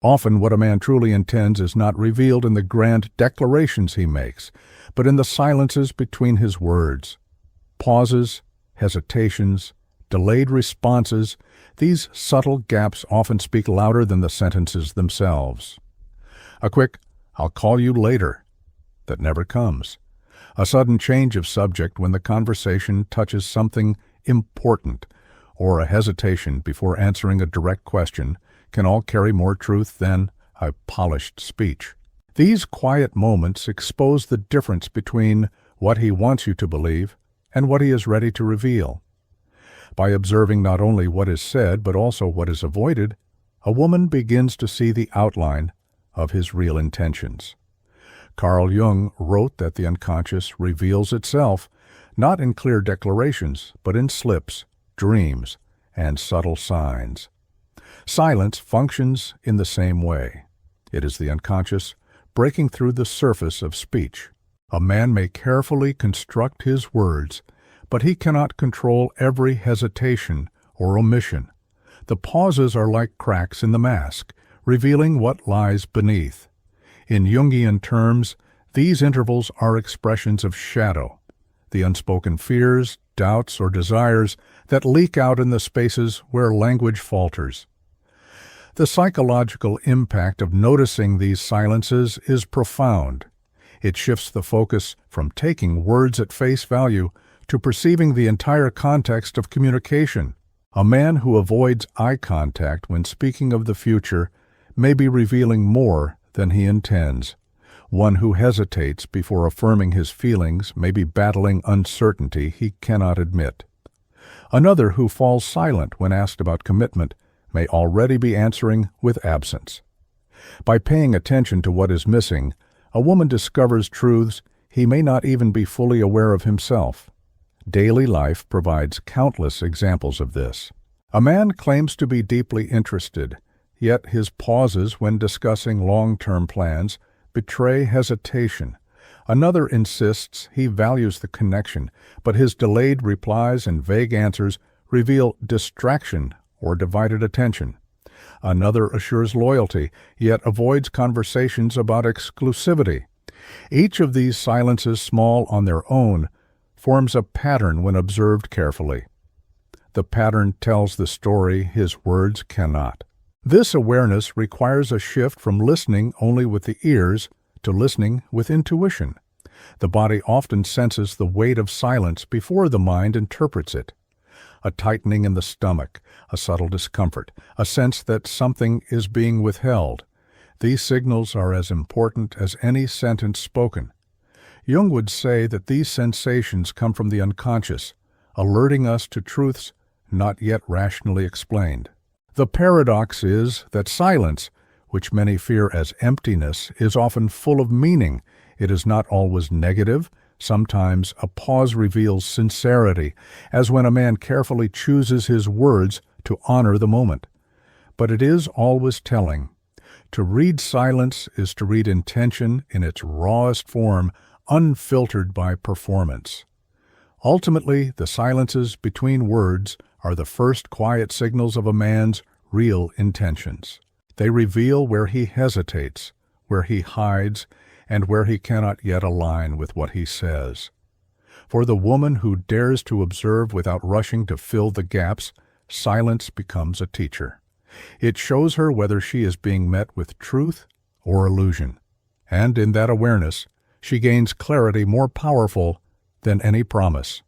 Often what a man truly intends is not revealed in the grand declarations he makes, but in the silences between his words. Pauses, hesitations, delayed responses, these subtle gaps often speak louder than the sentences themselves. A quick, "I'll call you later," that never comes. A sudden change of subject when the conversation touches something important, or a hesitation before answering a direct question can all carry more truth than a polished speech. These quiet moments expose the difference between what he wants you to believe and what he is ready to reveal. By observing not only what is said but also what is avoided, a woman begins to see the outline of his real intentions. Carl Jung wrote that the unconscious reveals itself not in clear declarations, but in slips, dreams, and subtle signs. Silence functions in the same way. It is the unconscious breaking through the surface of speech. A man may carefully construct his words, but he cannot control every hesitation or omission. The pauses are like cracks in the mask, revealing what lies beneath. In Jungian terms, these intervals are expressions of shadow, the unspoken fears, doubts, or desires that leak out in the spaces where language falters. The psychological impact of noticing these silences is profound. It shifts the focus from taking words at face value to perceiving the entire context of communication. A man who avoids eye contact when speaking of the future may be revealing more than he intends. One who hesitates before affirming his feelings may be battling uncertainty he cannot admit. Another who falls silent when asked about commitment may already be answering with absence. By paying attention to what is missing, a woman discovers truths he may not even be fully aware of himself. Daily life provides countless examples of this. A man claims to be deeply interested, yet his pauses when discussing long-term plans betray hesitation. Another insists he values the connection, but his delayed replies and vague answers reveal distraction or divided attention. Another assures loyalty, yet avoids conversations about exclusivity. Each of these silences, small on their own, forms a pattern when observed carefully. The pattern tells the story his words cannot. This awareness requires a shift from listening only with the ears to listening with intuition. The body often senses the weight of silence before the mind interprets it. A tightening in the stomach, a subtle discomfort, a sense that something is being withheld. These signals are as important as any sentence spoken. Jung would say that these sensations come from the unconscious, alerting us to truths not yet rationally explained. The paradox is that silence, which many fear as emptiness, is often full of meaning. It is not always negative. Sometimes a pause reveals sincerity, as when a man carefully chooses his words to honor the moment. But it is always telling. To read silence is to read intention in its rawest form, unfiltered by performance. Ultimately, the silences between words are the first quiet signals of a man's real intentions. They reveal where he hesitates, where he hides, and where he cannot yet align with what he says. For the woman who dares to observe without rushing to fill the gaps, silence becomes a teacher. It shows her whether she is being met with truth or illusion. And in that awareness, she gains clarity more powerful than any promise.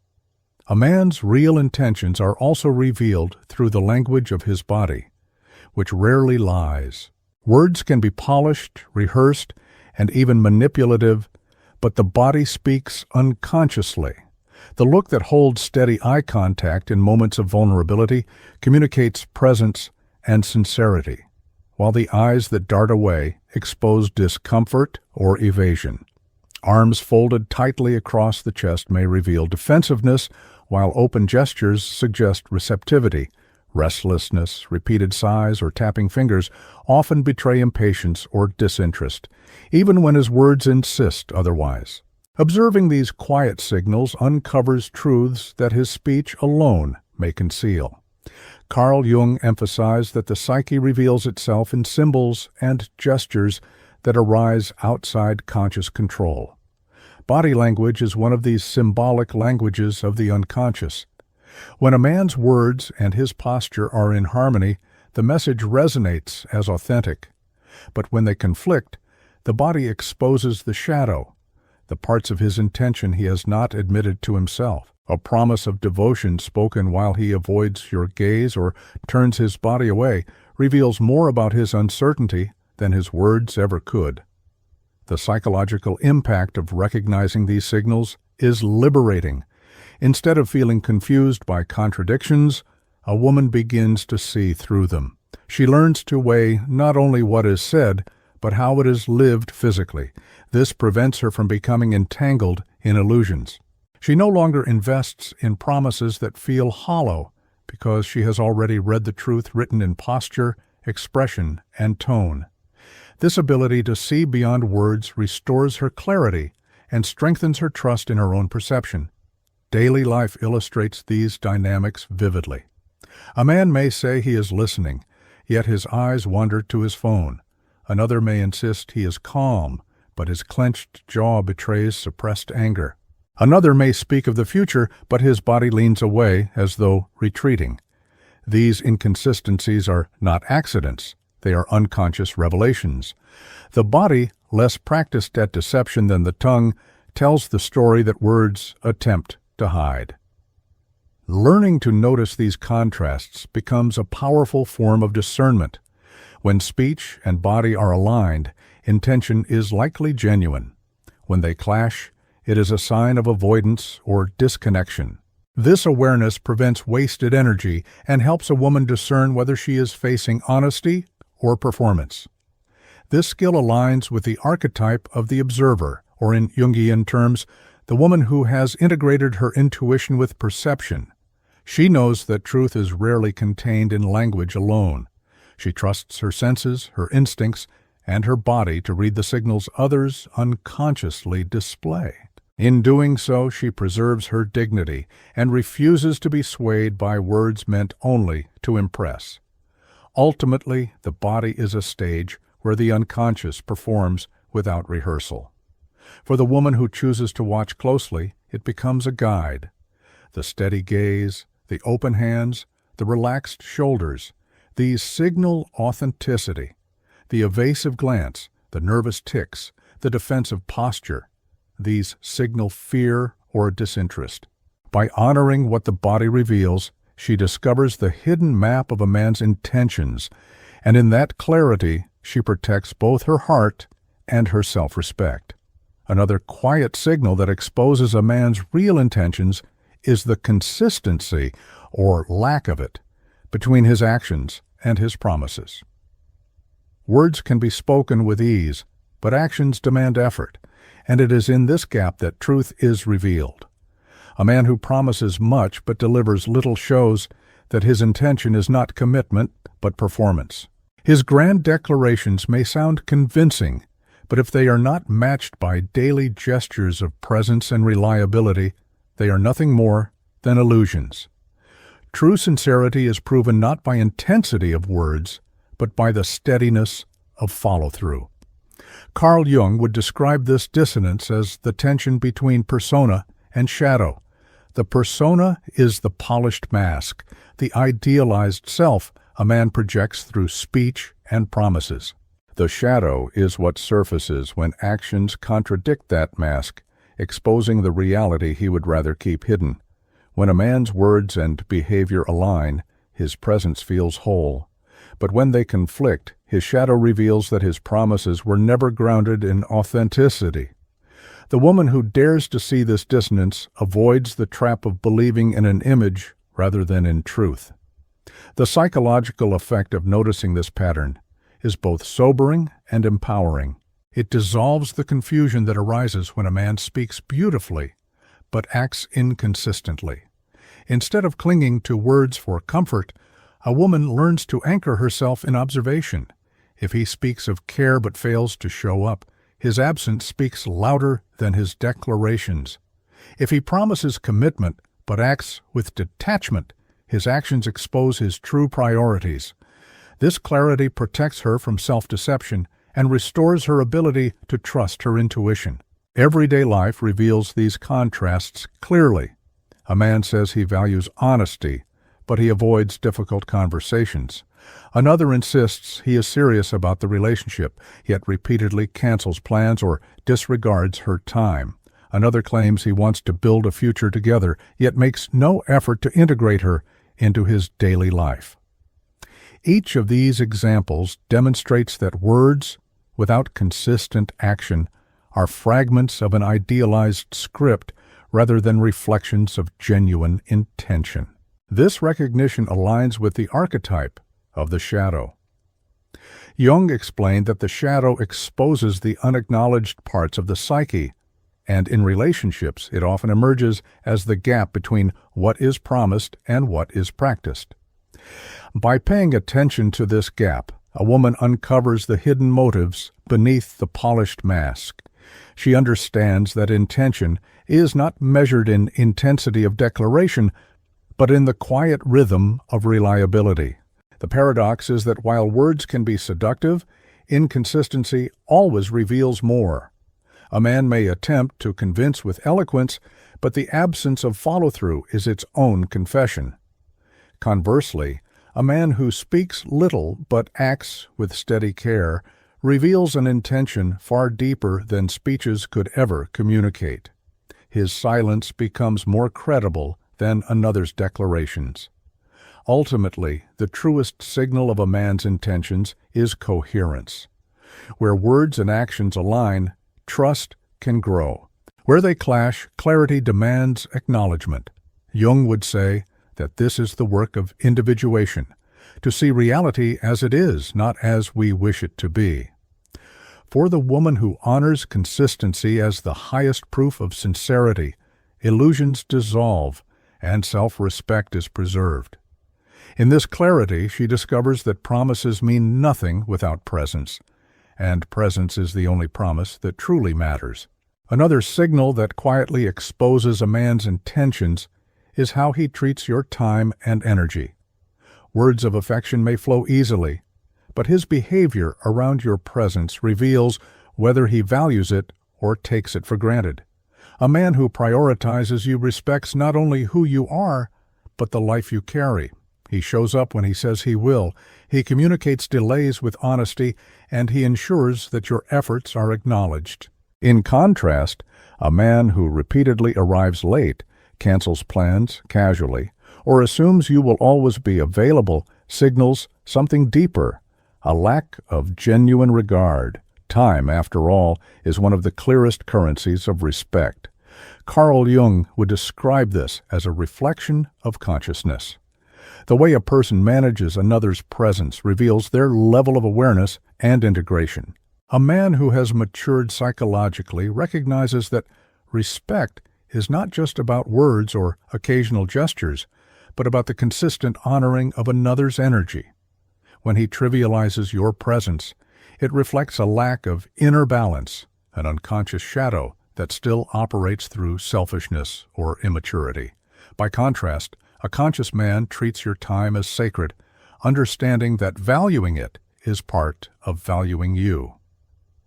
A man's real intentions are also revealed through the language of his body, which rarely lies. Words can be polished, rehearsed, and even manipulative, but the body speaks unconsciously. The look that holds steady eye contact in moments of vulnerability communicates presence and sincerity, while the eyes that dart away expose discomfort or evasion. Arms folded tightly across the chest may reveal defensiveness, while open gestures suggest receptivity. Restlessness, repeated sighs, or tapping fingers often betray impatience or disinterest, even when his words insist otherwise. Observing these quiet signals uncovers truths that his speech alone may conceal. Carl Jung emphasized that the psyche reveals itself in symbols and gestures that arise outside conscious control. Body language is one of these symbolic languages of the unconscious. When a man's words and his posture are in harmony, the message resonates as authentic. But when they conflict, the body exposes the shadow, the parts of his intention he has not admitted to himself. A promise of devotion spoken while he avoids your gaze or turns his body away reveals more about his uncertainty than his words ever could. The psychological impact of recognizing these signals is liberating. Instead of feeling confused by contradictions, a woman begins to see through them. She learns to weigh not only what is said, but how it is lived physically. This prevents her from becoming entangled in illusions. She no longer invests in promises that feel hollow because she has already read the truth written in posture, expression, and tone. This ability to see beyond words restores her clarity and strengthens her trust in her own perception. Daily life illustrates these dynamics vividly. A man may say he is listening, yet his eyes wander to his phone. Another may insist he is calm, but his clenched jaw betrays suppressed anger. Another may speak of the future, but his body leans away as though retreating. These inconsistencies are not accidents. They are unconscious revelations. The body, less practiced at deception than the tongue, tells the story that words attempt to hide. Learning to notice these contrasts becomes a powerful form of discernment. When speech and body are aligned, intention is likely genuine. When they clash, it is a sign of avoidance or disconnection. This awareness prevents wasted energy and helps a woman discern whether she is facing honesty or performance. This skill aligns with the archetype of the observer, or in Jungian terms, the woman who has integrated her intuition with perception. She knows that truth is rarely contained in language alone. She trusts her senses, her instincts, and her body to read the signals others unconsciously display. In doing so, she preserves her dignity and refuses to be swayed by words meant only to impress. Ultimately, the body is a stage where the unconscious performs without rehearsal. For the woman who chooses to watch closely, it becomes a guide. The steady gaze, the open hands, the relaxed shoulders, these signal authenticity. The evasive glance, the nervous tics, the defensive posture, these signal fear or disinterest. By honoring what the body reveals, she discovers the hidden map of a man's intentions, and in that clarity, she protects both her heart and her self-respect. Another quiet signal that exposes a man's real intentions is the consistency, or lack of it, between his actions and his promises. Words can be spoken with ease, but actions demand effort, and it is in this gap that truth is revealed. A man who promises much but delivers little shows that his intention is not commitment but performance. His grand declarations may sound convincing, but if they are not matched by daily gestures of presence and reliability, they are nothing more than illusions. True sincerity is proven not by intensity of words, but by the steadiness of follow-through. Carl Jung would describe this dissonance as the tension between persona and shadow. The persona is the polished mask, the idealized self a man projects through speech and promises. The shadow is what surfaces when actions contradict that mask, exposing the reality he would rather keep hidden. When a man's words and behavior align, his presence feels whole. But when they conflict, his shadow reveals that his promises were never grounded in authenticity. The woman who dares to see this dissonance avoids the trap of believing in an image rather than in truth. The psychological effect of noticing this pattern is both sobering and empowering. It dissolves the confusion that arises when a man speaks beautifully but acts inconsistently. Instead of clinging to words for comfort, a woman learns to anchor herself in observation. If he speaks of care but fails to show up, his absence speaks louder than his declarations. If he promises commitment but acts with detachment, His actions expose his true priorities. This clarity protects her from self-deception and restores her ability to trust her intuition. Everyday life reveals these contrasts clearly. A man says he values honesty, but he avoids difficult conversations. Another insists he is serious about the relationship, yet repeatedly cancels plans or disregards her time. Another claims he wants to build a future together, yet makes no effort to integrate her into his daily life. Each of these examples demonstrates that words without consistent action are fragments of an idealized script rather than reflections of genuine intention. This recognition aligns with the archetype of the shadow. Jung explained that the shadow exposes the unacknowledged parts of the psyche, and in relationships it often emerges as the gap between what is promised and what is practiced. By paying attention to this gap, a woman uncovers the hidden motives beneath the polished mask. She understands that intention is not measured in intensity of declaration, but in the quiet rhythm of reliability. The paradox is that while words can be seductive, inconsistency always reveals more. A man may attempt to convince with eloquence, but the absence of follow-through is its own confession. Conversely, a man who speaks little but acts with steady care reveals an intention far deeper than speeches could ever communicate. His silence becomes more credible than another's declarations. Ultimately, the truest signal of a man's intentions is coherence. Where words and actions align, trust can grow. Where they clash, clarity demands acknowledgement. Jung would say that this is the work of individuation, to see reality as it is, not as we wish it to be. For the woman who honors consistency as the highest proof of sincerity, illusions dissolve and self-respect is preserved. In this clarity, she discovers that promises mean nothing without presence, and presence is the only promise that truly matters. Another signal that quietly exposes a man's intentions is how he treats your time and energy. Words of affection may flow easily, but his behavior around your presence reveals whether he values it or takes it for granted. A man who prioritizes you respects not only who you are, but the life you carry. He shows up when he says he will. He communicates delays with honesty, and he ensures that your efforts are acknowledged. In contrast, a man who repeatedly arrives late, cancels plans casually, or assumes you will always be available signals something deeper, a lack of genuine regard. Time, after all, is one of the clearest currencies of respect. Carl Jung would describe this as a reflection of consciousness. The way a person manages another's presence reveals their level of awareness and integration. A man who has matured psychologically recognizes that respect is not just about words or occasional gestures, but about the consistent honoring of another's energy. When he trivializes your presence, it reflects a lack of inner balance, an unconscious shadow that still operates through selfishness or immaturity. By contrast, a conscious man treats your time as sacred, understanding that valuing it is part of valuing you.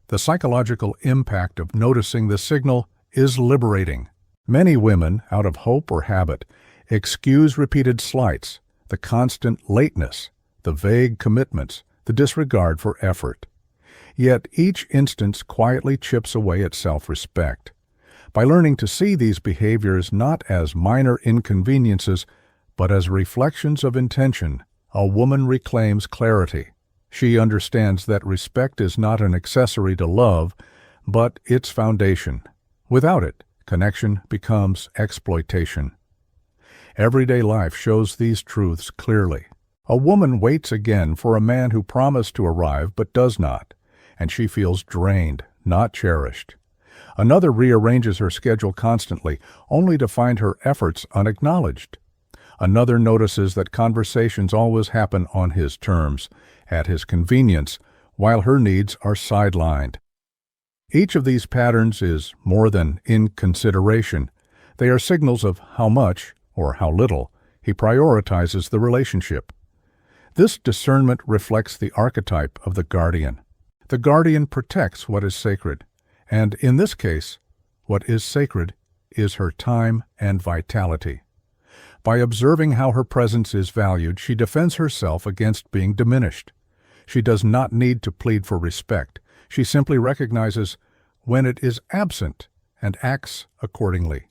The psychological impact of noticing the signal is liberating. Many women, out of hope or habit, excuse repeated slights, the constant lateness, the vague commitments, the disregard for effort. Yet each instance quietly chips away at self-respect. By learning to see these behaviors not as minor inconveniences, but as reflections of intention, a woman reclaims clarity. She understands that respect is not an accessory to love, but its foundation. Without it, connection becomes exploitation. Everyday life shows these truths clearly. A woman waits again for a man who promised to arrive but does not, and she feels drained, not cherished. Another rearranges her schedule constantly, only to find her efforts unacknowledged. Another notices that conversations always happen on his terms, at his convenience, while her needs are sidelined. Each of these patterns is more than inconsideration. They are signals of how much, or how little, He prioritizes the relationship. This discernment reflects the archetype of the guardian. The guardian protects what is sacred, and in this case, what is sacred is her time and vitality. By observing how her presence is valued, she defends herself against being diminished. She does not need to plead for respect. She simply recognizes when it is absent and acts accordingly.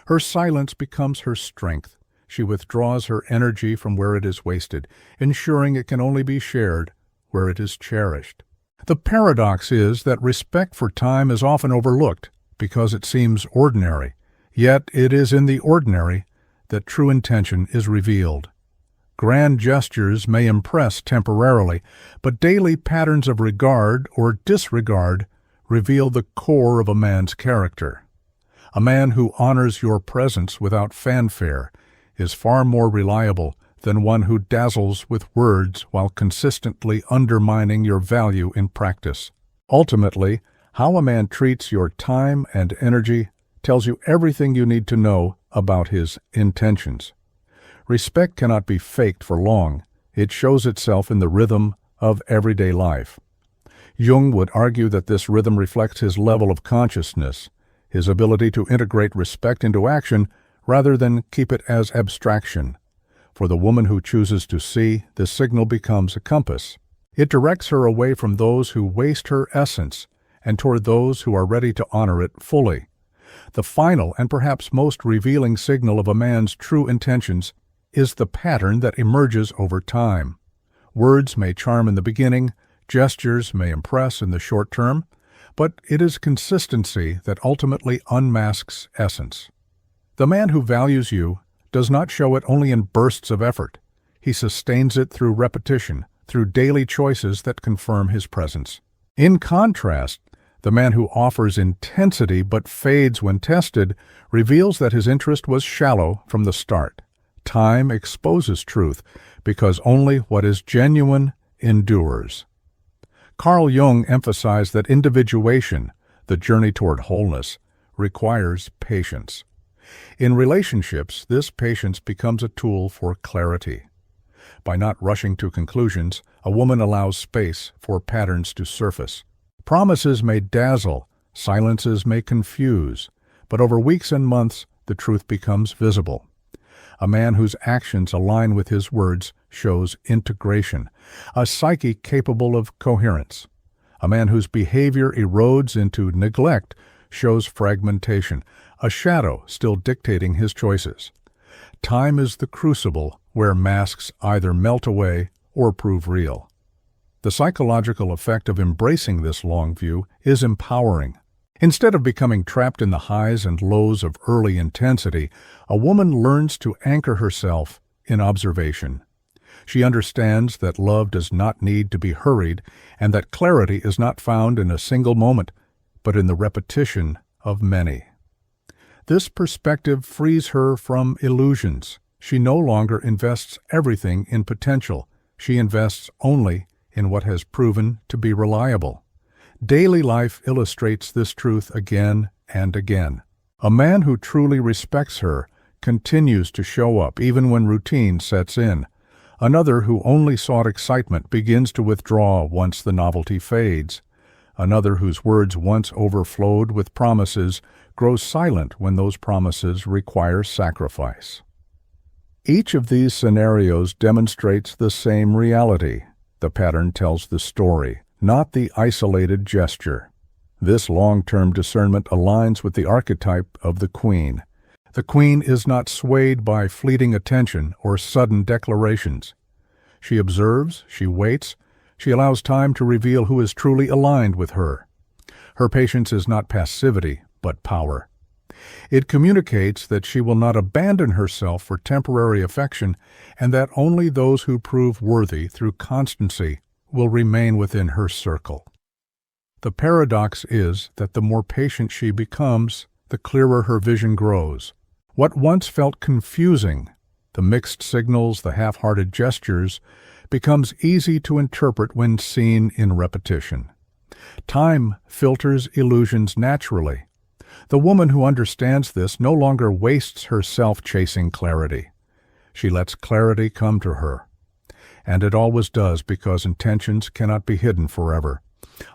Her silence becomes her strength. She withdraws her energy from where it is wasted, ensuring it can only be shared where it is cherished. The paradox is that respect for time is often overlooked because it seems ordinary, yet it is in the ordinary that true intention is revealed. Grand gestures may impress temporarily, but daily patterns of regard or disregard reveal the core of a man's character. A man who honors your presence without fanfare is far more reliable than one who dazzles with words while consistently undermining your value in practice. Ultimately, how a man treats your time and energy tells you everything you need to know about his intentions. Respect cannot be faked for long. It shows itself in the rhythm of everyday life. Jung would argue that this rhythm reflects his level of consciousness, his ability to integrate respect into action rather than keep it as abstraction. For the woman who chooses to see, the signal becomes a compass. It directs her away from those who waste her essence and toward those who are ready to honor it fully. The final and perhaps most revealing signal of a man's true intentions is the pattern that emerges over time. Words may charm in the beginning, gestures may impress in the short term, but it is consistency that ultimately unmasks essence. The man who values you does not show it only in bursts of effort. He sustains it through repetition, through daily choices that confirm his presence. In contrast, the man who offers intensity but fades when tested reveals that his interest was shallow from the start. Time exposes truth because only what is genuine endures. Carl Jung emphasized that individuation, the journey toward wholeness, requires patience. In relationships, this patience becomes a tool for clarity. By not rushing to conclusions, a woman allows space for patterns to surface. Promises may dazzle, silences may confuse, but over weeks and months, the truth becomes visible. A man whose actions align with his words shows integration, a psyche capable of coherence. A man whose behavior erodes into neglect shows fragmentation, a shadow still dictating his choices. Time is the crucible where masks either melt away or prove real. The psychological effect of embracing this long view is empowering. Instead of becoming trapped in the highs and lows of early intensity, a woman learns to anchor herself in observation. She understands that love does not need to be hurried and that clarity is not found in a single moment, but in the repetition of many. This perspective frees her from illusions. She no longer invests everything in potential. She invests only in what has proven to be reliable. Daily life illustrates this truth again and again. A man who truly respects her continues to show up even when routine sets in. Another who only sought excitement begins to withdraw once the novelty fades. Another whose words once overflowed with promises grows silent when those promises require sacrifice. Each of these scenarios demonstrates the same reality. The pattern tells the story, not the isolated gesture. This long-term discernment aligns with the archetype of the queen. The queen is not swayed by fleeting attention or sudden declarations. She observes, she waits, she allows time to reveal who is truly aligned with her. Her patience is not passivity, but power. It communicates that she will not abandon herself for temporary affection and that only those who prove worthy through constancy will remain within her circle. The paradox is that the more patient she becomes, the clearer her vision grows. What once felt confusing, the mixed signals, the half-hearted gestures, becomes easy to interpret when seen in repetition. Time filters illusions naturally. The woman who understands this no longer wastes herself chasing clarity. She lets clarity come to her. And it always does, because intentions cannot be hidden forever.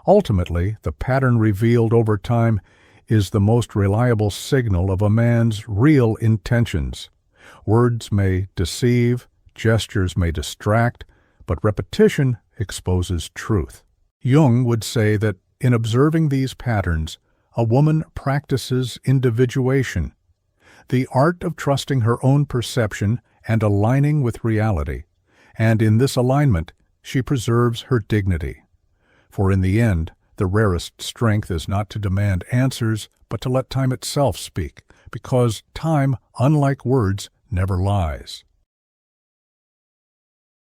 Ultimately, the pattern revealed over time is the most reliable signal of a man's real intentions. Words may deceive, gestures may distract, but repetition exposes truth. Jung would say that in observing these patterns, a woman practices individuation, the art of trusting her own perception and aligning with reality, and in this alignment she preserves her dignity. For in the end, the rarest strength is not to demand answers, but to let time itself speak, because time, unlike words, never lies.